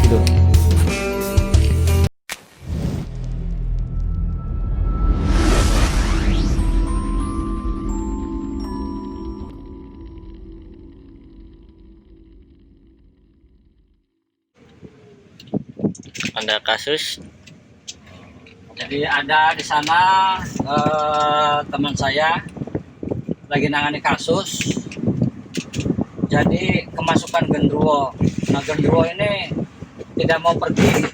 tidur. Ada kasus. Jadi ada di sana teman saya lagi nangani kasus. Jadi kemasukan genderuwo. Nah, genderuwo ini tidak mau pergi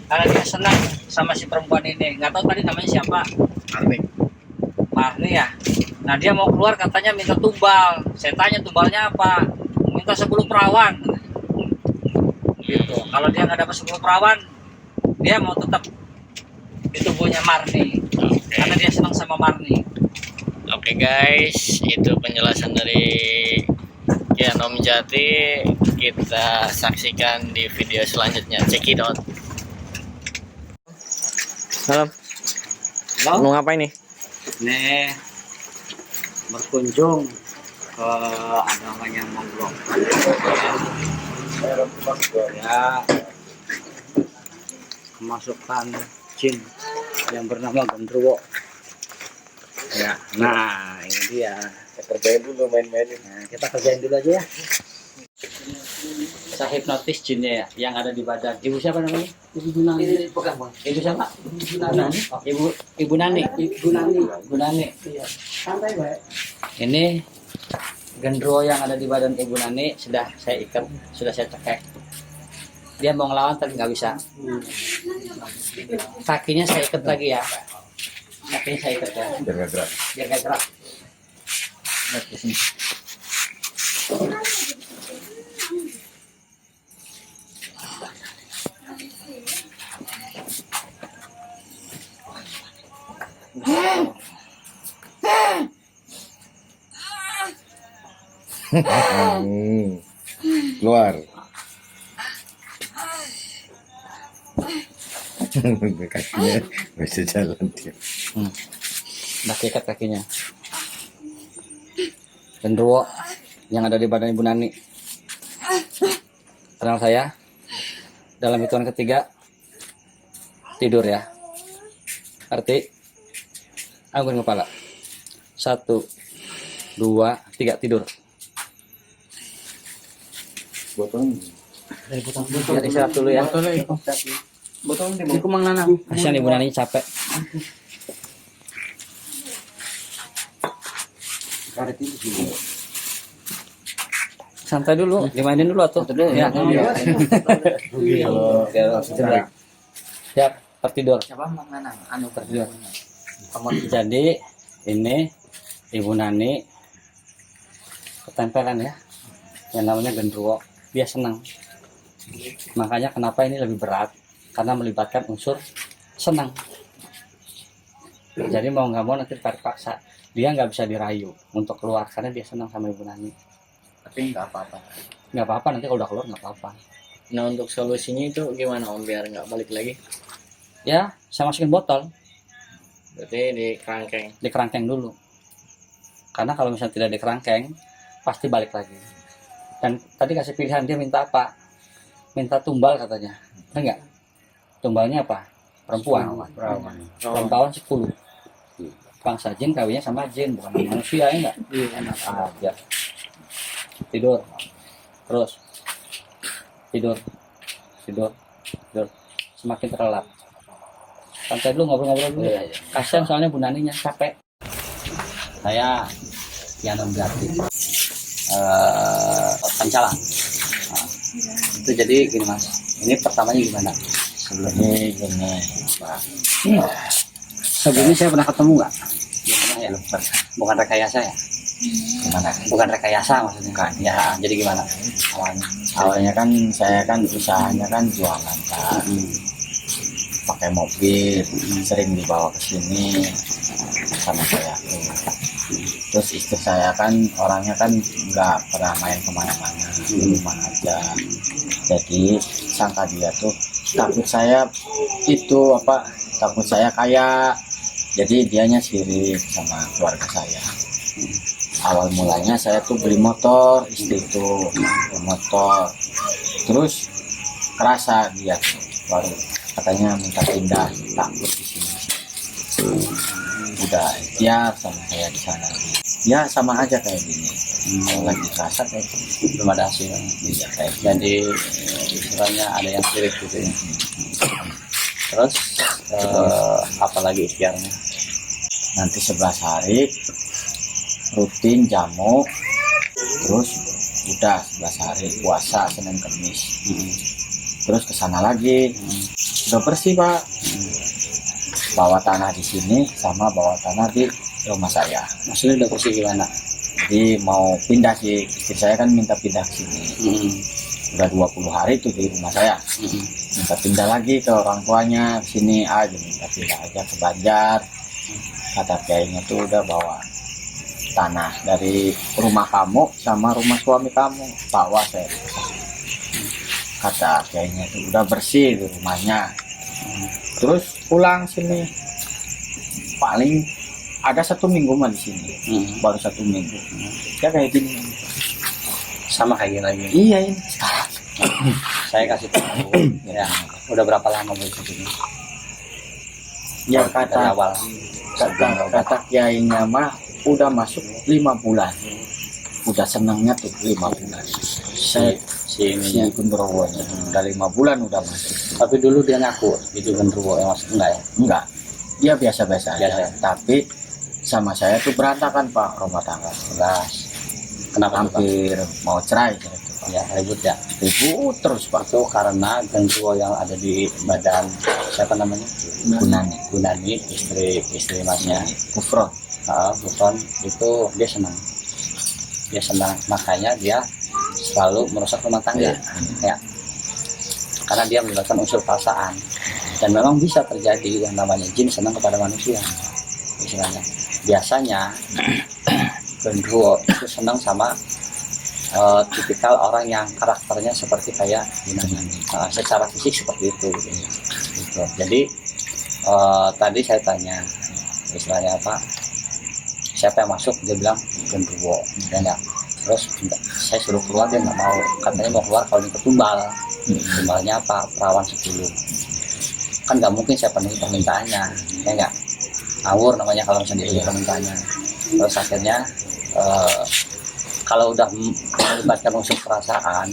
karena dia senang sama si perempuan ini. Nggak tahu tadi namanya siapa. Marni ya. Nah, dia mau keluar katanya minta tumbal. Saya tanya tumbalnya apa? Minta 10 perawan. Gitu. Kalau dia nggak dapat 10 perawan, dia mau tetap di tubuhnya Marni. Karena dia senang sama Marni. Oke guys, itu penjelasan dari Kian Om Jati. Kita saksikan di video selanjutnya. Check it out. Salam. Halo? Mau ngapain nih? Nih berkunjung ke ada orang yang monggo ya, kemasukan jin yang bernama genderuwo ya. Nah, ini dia. Kita kerjain dulu main-mainin. Nah, kita kerjain dulu aja ya. Saya hipnotis jinnya ya, yang ada di badan. Ibu siapa namanya? Ibu Nani. Ibu siapa? Ibu Nani. Oh, Ibu Nani. Ibu Nani. Iya. Santai, Mbak. Ini genderuwo yang ada di badan Ibu Nani sudah saya ikat, sudah saya cekek. Dia mau ngelawan tapi nggak bisa. Kakinya saya ikat lagi ya. Kakinya saya ikat ya. Biar nggak gerak. Biar nggak gerak. Lihat di sini. Keluar. Kakinya bisa jalan dia. Udah ikat kakinya. Genderuwo yang ada di badan Ibu Nani. Tenang saya. Dalam hitungan ketiga tidur ya. Arti anggurin kepala. 1, 2, 3 tidur. Botol. Biar istirahat dulu ya. Botol di kumang nanam. Kasihan Ibu Nani capek. Karet ini sih. Santai dulu, dimainin dulu atuh. Ya. Siap, tertidur. Tertidur. Jadi ini Ibu Nani ketempelan ya, yang namanya genderuwo. Dia senang. Makanya kenapa ini lebih berat, karena melibatkan unsur senang. Jadi mau nggak mau nanti ditarik paksa. Dia nggak bisa dirayu untuk keluar karena dia senang sama Ibu Nani. Tapi nggak apa-apa. Nggak apa-apa, nanti kalau udah keluar nggak apa-apa. Nah, untuk solusinya itu gimana Om biar nggak balik lagi? Ya, saya masukin botol, Berarti di kerangkeng. di kerangkeng dulu. Karena kalau misalnya tidak di kerangkeng, pasti balik lagi. Dan tadi kasih pilihan, dia minta apa? Minta tumbal katanya. Enggak? Tumbalnya apa? Perempuan. Perempuan 10. Bangsa jin kawinnya sama jin, bukan manusia, ya enggak? Enak aja. Tidur. Terus. Tidur. Semakin terlelap. Santai dulu, ngobrol-ngobrol dulu. Kasian soalnya Bu Naninya capek. Saya Kian Om Jati. Pancalang. Nah, itu jadi gini Mas. Ini pertamanya gimana? Sebelumnya gini, Pak. Sebelumnya saya pernah ketemu nggak? Gimana ya? Belum pernah. Bukan rekayasa ya? Gimana? Bukan rekayasa maksudnya. Bukan. Ya, jadi gimana? Awalnya. Awalnya kan saya kan usahanya kan jualan Pak. Pakai mobil, sering dibawa ke sini sama saya tuh. Terus istri saya kan orangnya kan nggak pernah main kemana-mana, di rumah aja. Jadi sangka dia tuh takut saya itu apa? Takut saya kaya. Jadi dianya sirik sama keluarga saya. Awal mulanya saya tuh beli motor, istri itu motor. Terus kerasa dia tuh, baru katanya minta pindah, takut di sini. Udah ikhtiar sama saya di sana. Ya sama aja kayak gini. Lagi kerasa kayak belum ada hasil. iya kayak gini. Jadi istilahnya ada yang sirik gitu ya. Terus apalagi ikhtiarnya? Nanti 11 hari rutin jamu, terus udah 11 hari puasa Senin Kamis. Terus ke sana lagi. Udah bersih, Pak. Bawa tanah di sini sama bawa tanah di rumah saya. Maksudnya udah bersih gimana? Jadi mau pindah sih, istri saya kan minta pindah ke sini. Udah 20 hari tuh di rumah saya. Minta pindah lagi ke orang tuanya ke sini aja, minta pindah aja ke Banjar. Kata kayaknya tuh udah bawa tanah dari rumah kamu sama rumah suami kamu, bawa saya. Kata kayaknya tuh udah bersih di rumahnya. Terus pulang sini paling ada 1 minggu mah di sini. Baru 1 minggu. Ya kayak gini. Sama kayak gini lagi. Iya ini. Saya kasih tahu. Ya, udah berapa lama begini? Ya Dari kata awal. kata kiainya mah udah masuk 5 bulan. Udah senangnya tuh 5 bulan. Saya Si si ininya. Gundurwonya udah 5 bulan udah masuk. Tapi dulu dia ngaku itu genderuwo yang masuk enggak ya? Enggak, dia biasa-biasa aja. Biasa. Tapi sama saya tuh berantakan Pak rumah tangga. Jelas. Kenapa tuh, Pak? Hampir mau cerai gitu. Ya, ribut ya. Ribut terus Pak. Itu karena genderuwo yang ada di badan siapa namanya? Gunani, Gunani, istri masnya. Kufron. Bukan itu dia senang, makanya dia selalu merusak rumah tangga. Ya, karena dia melibatkan unsur perasaan, dan memang bisa terjadi yang namanya jin senang kepada manusia. Istilahnya biasanya genderuwo itu senang sama tipikal orang yang karakternya seperti kayak gimana, secara fisik seperti itu gitu. Jadi tadi saya tanya istilahnya apa, siapa yang masuk, dia bilang genderuwo ya enggak. Terus saya suruh keluar, dia nggak mau, katanya mau keluar kalau ikut tumbal. Tumbalnya apa? Perawan 10. Kan nggak mungkin saya penuhi permintaannya ya enggak, ngawur namanya kalau misalnya dia permintaannya. Terus akhirnya kalau udah melibatkan unsur perasaan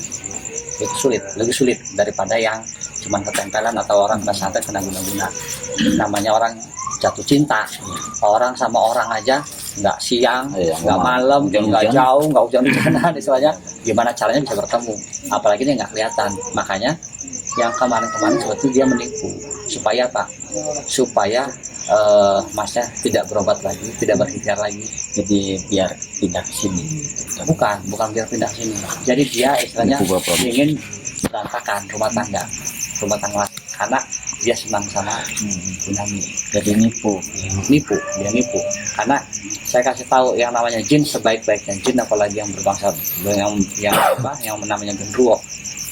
itu sulit, lebih sulit daripada yang cuman ketempelan atau orang kena santet kena guna-guna. Namanya orang jatuh cinta, orang sama orang aja nggak siang, nggak malam, nggak jauh, nggak hujan-hujanan, istilahnya gimana caranya bisa bertemu, apalagi dia nggak kelihatan. Makanya yang kemarin-kemarin sebetulnya dia menipu supaya apa? Supaya masnya tidak berobat lagi, tidak berikhtiar lagi. Jadi biar pindah ke sini. Bukan biar pindah ke sini. Jadi dia istilahnya ingin berantakan rumah tangga karena dia senang sama Gunani. Jadi nipu. Dia nipu. Karena saya kasih tahu yang namanya jin, sebaik-baiknya jin, apalagi yang berbangsa yang namanya genderuwo,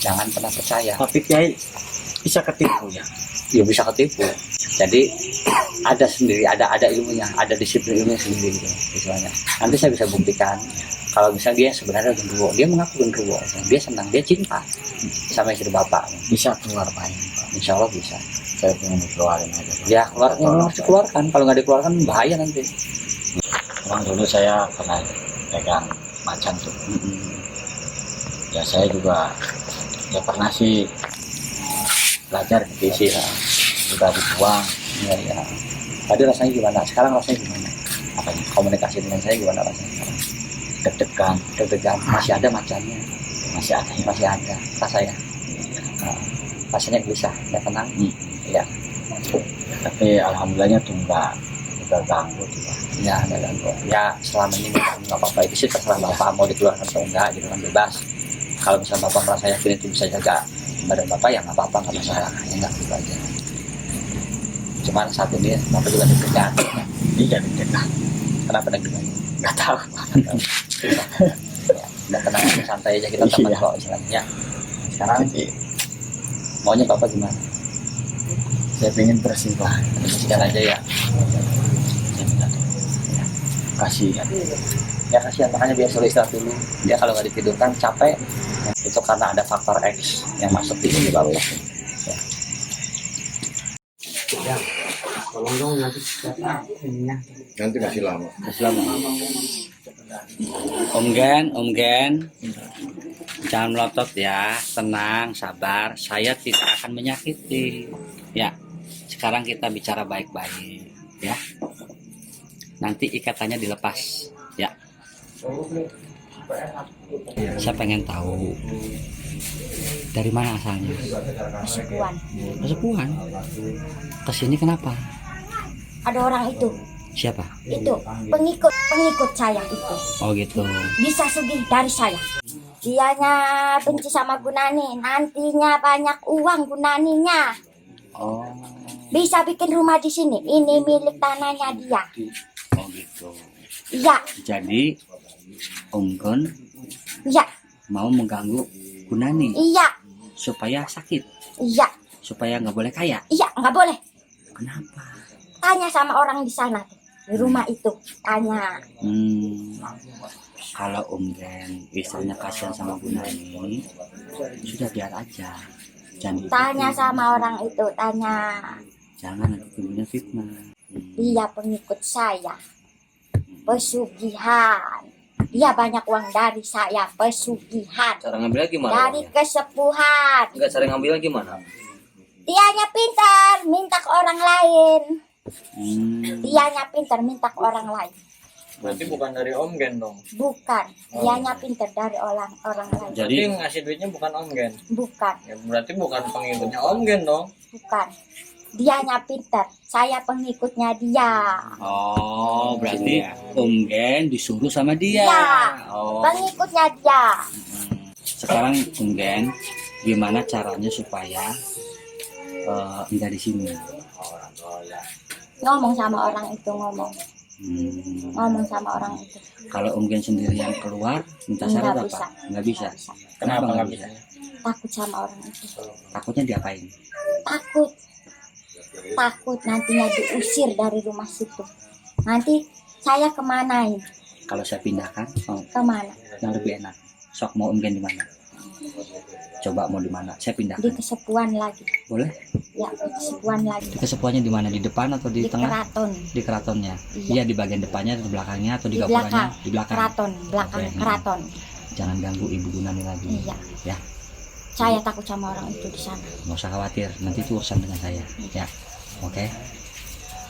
jangan pernah percaya. Tapi Kiai bisa ketipu ya. Ya bisa ketipu. Jadi ada sendiri, ada ilmunya, ada disiplin ilmunya sendiri gitu, istilahnya. Nanti saya bisa buktikan kalau misalnya dia sebenarnya genderuwo, dia mengaku genderuwo, dia senang, dia cinta sama istri bapak. Bisa keluar Pak. Insya Allah bisa. Saya pengen dikeluarin aja Pak. Ya keluarnya harus dikeluarkan, kalau nggak dikeluarkan bahaya nanti. Memang dulu saya pernah pegang macan tuh. Ya saya juga ya pernah sih belajar gitu ya. Udah dibuang. Ya. Tadi rasanya gimana? Sekarang rasanya gimana? Apanya? Komunikasi dengan saya gimana rasanya sekarang? Deg-degan. Masih ada macannya, Masih ada ya. masih ada rasanya. Rasanya bisa, nggak tenang. Ya, Tapi alhamdulillahnya tuh nggak ganggu tuh Pak. ya nggak ganggu. Ya selama ini nggak apa-apa, itu sih terserah bapak mau dikeluarkan atau enggak gitu kan, bebas. Kalau misalnya bapak merasa yakin itu bisa jaga badan bapak, ya nggak apa-apa, nggak masalah, ya nggak gitu aja. Cuman saat ini bapak juga deg-degan. Iya deg-degan. Kenapa deg-degan? Nggak tahu. Udah tenang aja, santai aja, kita teman kok istilahnya. Sekarang Jadi maunya bapak gimana? saya pengen bersih Pak. Bersihkan aja ya. Kasihan. Ya kasihan, makanya biar suruh istirahat dulu. Dia kalau nggak ditidurkan capek, ya Itu karena ada faktor X yang masuk di sini baru. Ya. Tolong dong nanti ininya. Nanti masih lama. Om Gen, jangan melotot ya, tenang, sabar. Saya tidak akan menyakiti. Ya, sekarang kita bicara baik-baik, ya. Nanti ikatannya dilepas, ya. Saya pengen tahu dari mana asalnya. Kesepuan. Kesini kenapa? Ada orang itu Siapa? pengikut saya itu Oh gitu. bisa sugih dari saya. Dianya benci sama Gunani, nantinya banyak uang Gunaninya, Oh, bisa bikin rumah di sini. Ini milik tanahnya dia. oh gitu. Iya, Jadi Om Gun iya, mau mengganggu Gunani iya, supaya sakit, iya, supaya nggak boleh kaya. iya, nggak boleh. Kenapa? Tanya sama orang di sana tuh, di rumah itu. Tanya. Kalau Om Gen istrinya kasihan sama Gunani, sudah biar aja. Jangan Tanya sama orang itu, tanya. Jangan nanti timbulnya fitnah. Dia pengikut saya, pesugihan. Dia banyak uang dari saya, pesugihan. Cara ngambilnya gimana? Dari kesepuhan. Enggak, cara ngambilnya gimana? Dianya pintar, minta ke orang lain. Hmm. Dianya pintar, minta ke orang lain. Berarti bukan dari Om Gen dong. Bukan, dianya pintar dari orang lain. Jadi Jadi ngasih duitnya bukan Om Gen. Bukan, Ya, berarti bukan pengikutnya Om Gen dong. bukan. Dianya pintar, saya pengikutnya dia. oh berarti Om Gen disuruh sama dia. Iya. Oh. Pengikutnya dia. Sekarang Om Gen, gimana caranya supaya enggak di sini? Ngomong sama orang itu, ngomong sama orang itu. Kalau Om Gen sendirian keluar minta syarat Nggak apa? bisa. Nggak bisa. Kenapa nggak nggak bisa? Takut sama orang itu. Takutnya diapain? Takut nantinya diusir dari rumah situ. Nanti saya kemanain? Kalau saya pindahkan, Kemana? yang lebih enak. Sok mau Om Gen di mana? Coba mau di mana? Saya Di pindahkan. kesepuan lagi. Boleh? Ya, di kesepuan lagi. Kesepuannya di mana? Di depan atau di Di tengah? keraton. Di keratonnya. Iya. Iya, di bagian depannya atau di belakangnya atau di Di gapuranya? belakang. Di belakang. Keraton, belakang Oke. keraton. Jangan ganggu Ibu Gunani lagi. Iya. Ya, Saya takut sama orang itu di sana. nggak usah khawatir. Nanti itu urusan dengan saya. Ya, oke.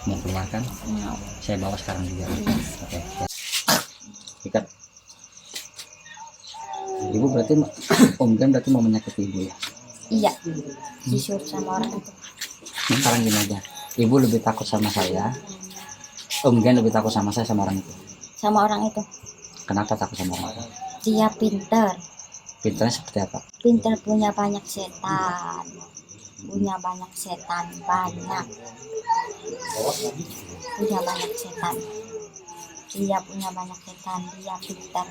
Mau keluarkan? Mau. Saya bawa sekarang juga. Iya. Oke. Ya. Ikat. Ibu berarti Om Gen berarti mau menyakiti Ibu ya? Iya. Disuruh sama orang itu. Sekarang gini aja. Ibu lebih takut sama saya. Om Gen lebih takut sama saya sama orang itu. Sama orang itu. Kenapa takut sama orang itu? Dia pintar. Pinternya seperti apa? Pintar, punya banyak setan. Punya banyak setan. Banyak. Punya banyak setan. Dia punya banyak setan. Dia pintar.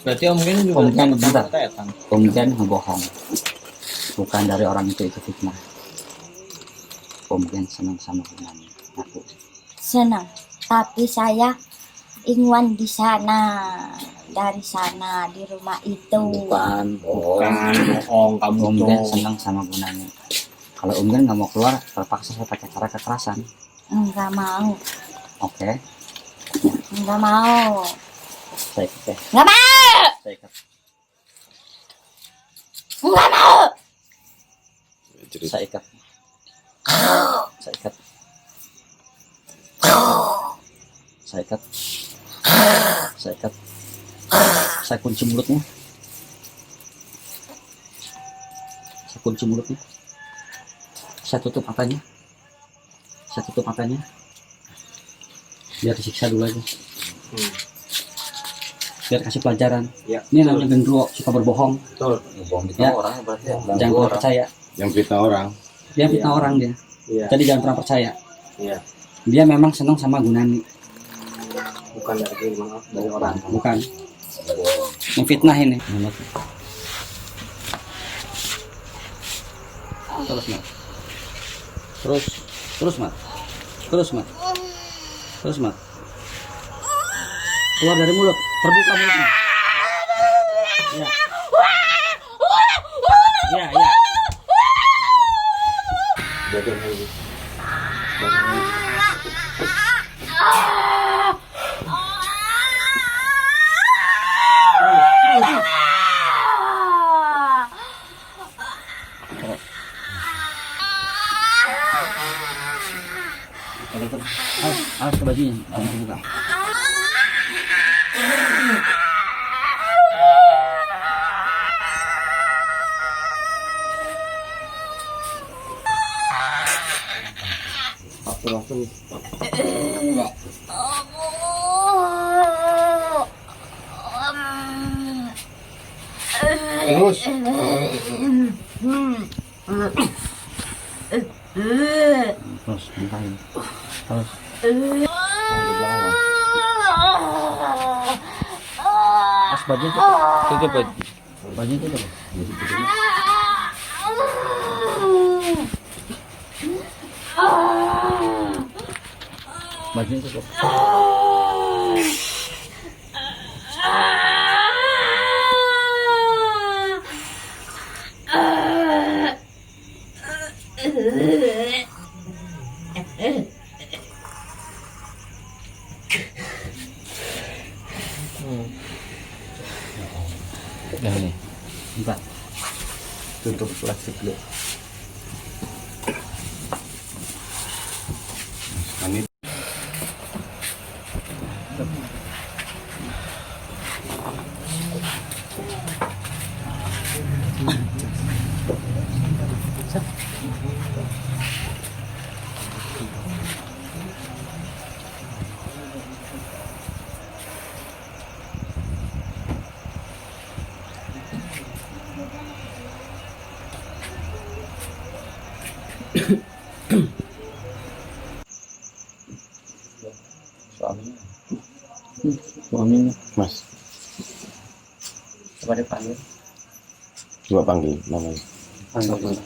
Berarti Om Gen juga Om Gen takut sama bentar. setan. Om Gen ngebohong. Bukan dari orang itu fitnah. Om Gen senang sama Gunani. Aku. Senang. Tapi saya ingwan di sana. Dari sana, di rumah itu. Bukan bohong kamu Om tuh. Gen senang sama Gunani. Kalau Om Gen nggak mau keluar, terpaksa saya pakai cara kekerasan. Enggak mau. Oke, Enggak mau. saya ikat ya. Enggak mau. Saya ikat. Enggak mau. Saya ikat. Saya ikat. Saya ikat. Saya ikat. Saya kunci mulutnya. Saya kunci mulutnya. Saya tutup matanya. Saya tutup matanya. Biar disiksa dulu aja. Biar kasih pelajaran. Ya, Ini namanya gendruwo, suka berbohong. betul. Bohong itu Ya. orangnya berarti ya. Jangan pernah percaya. Yang fitnah orang. Dia fitnah orang dia. Iya. Jadi jangan pernah percaya. Iya. Dia memang senang sama Gunani. Bukan dari orang. Bukan. Memfitnah ini. Terus Mat. Terus Mat. Terus Mat. Terus Mat. Keluar dari mulut, terbuka mulutnya. Ya. Iya, iya. Jatuh lagi. Awas ke bajunya, jangan dibuka. Waktu. Terus. Terus, muntahin. Terus. Awas bajunya tutup baju. Bajunya tutup. Bajunya tutup. Nah ini, bentar. Tutup plastik dulu. Ini Suaminya. Mas, Coba dipanggil. coba panggil namanya. Panggil.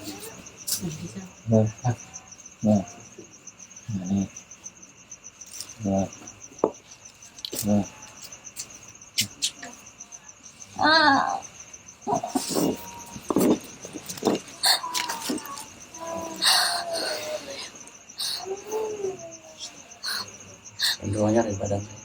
Doanya di badan saya.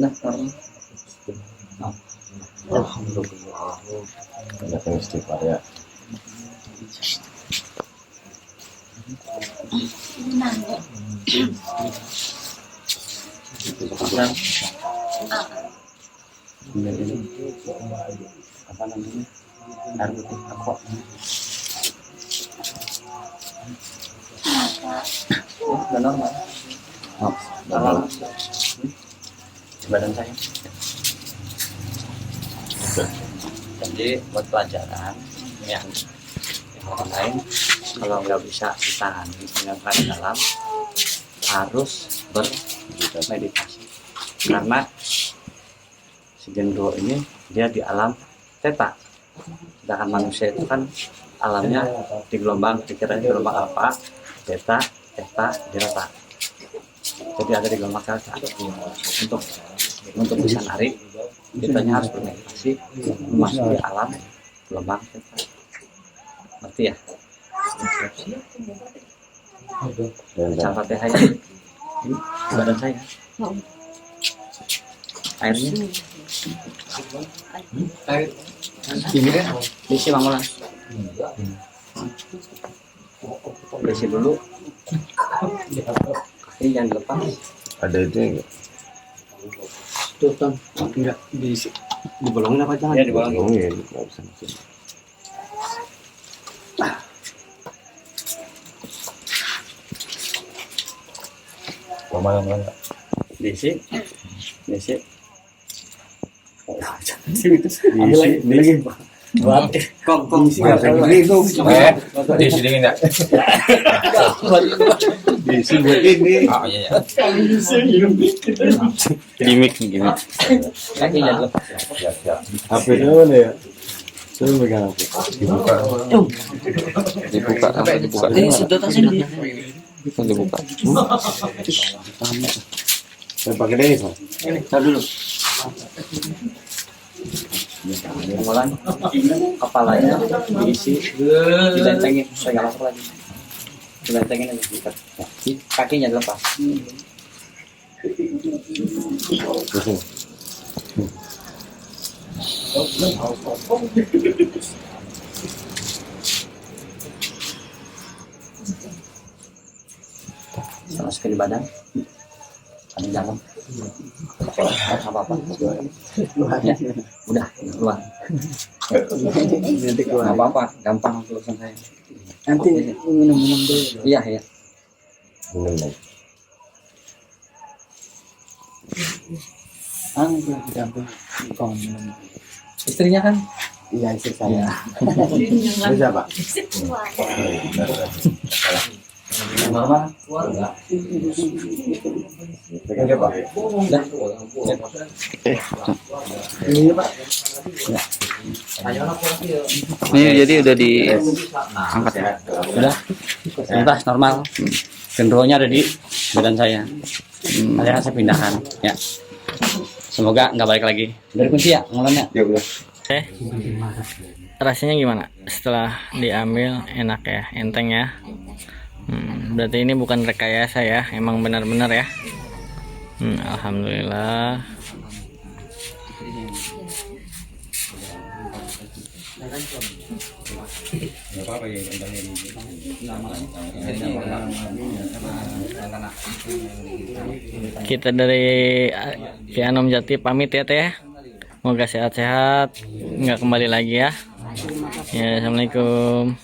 Nah, Alhamdulillah. Banyak yang istighfar ya. sekarang ini apa namanya, air putih aqua. Udah normal. Oh, Normal. Badan saya. Jadi buat pelajaran yang orang lain, kalau nggak bisa ditahan dengan keadaan dalam, harus bermeditasi. Karena si gendro ini dia di alam theta, sedangkan manusia itu kan alamnya di gelombang, pikirannya di gelombang apa, theta, theta, delta. Jadi ada di gelombang theta. Untuk bisa narik, kita harus bermeditasi memasuki alam gelombang theta. Ngerti ya? Baca Fatihah ya. Ini badan saya. Airnya. Ini kan isi Bang Mulan. Isi dulu. Ini jangan dilepas. Ada itu enggak? Tuh, Ton. Enggak diisi. Dibolongin apa jangan? Ya, dibolongin. Ngomongin, nggak bisa disini. Malam enggak? Diisi. Diisi. Diisi. Ambil lagi. Di sini enggak? Di sini buat ini. Oh iya. Gimik gini. Kakinya dulu. HP mana ya? Saya pegang HP. Dibuka apa dibuka? Dibuka. Saya pakai deh, Pak. Tahu dulu. Kemudian kepalanya diisi, dilentengin, saya nggak lapar lagi. Dilentengin aja, diikat. Kakinya dilepas. Masukin di badan, ada di dalam. Apa-apa. Ya, udah keluar. Nanti keluar. Apa-apa, gampang urusan saya. Nanti minum-minum dulu. Iya, ya. Minum. Didamping. Istrinya kan? Iya, istri saya. Bisa, Pak. Normal. Pegang Pak. Udah. Ini jadi udah diangkat ya. Udah. Bebas normal. Gendronya ada di badan saya. Akhirnya saya pindahkan. Ya. Semoga nggak balik lagi. Dari kunci ya, ngulannya. Ya udah. Oke. Rasanya gimana setelah diambil? Enak ya, enteng ya. Berarti ini bukan rekayasa ya, emang benar-benar ya. Alhamdulillah. Kita dari Kianom Jati pamit ya teh. Semoga sehat-sehat, nggak kembali lagi ya. Ya, assalamualaikum.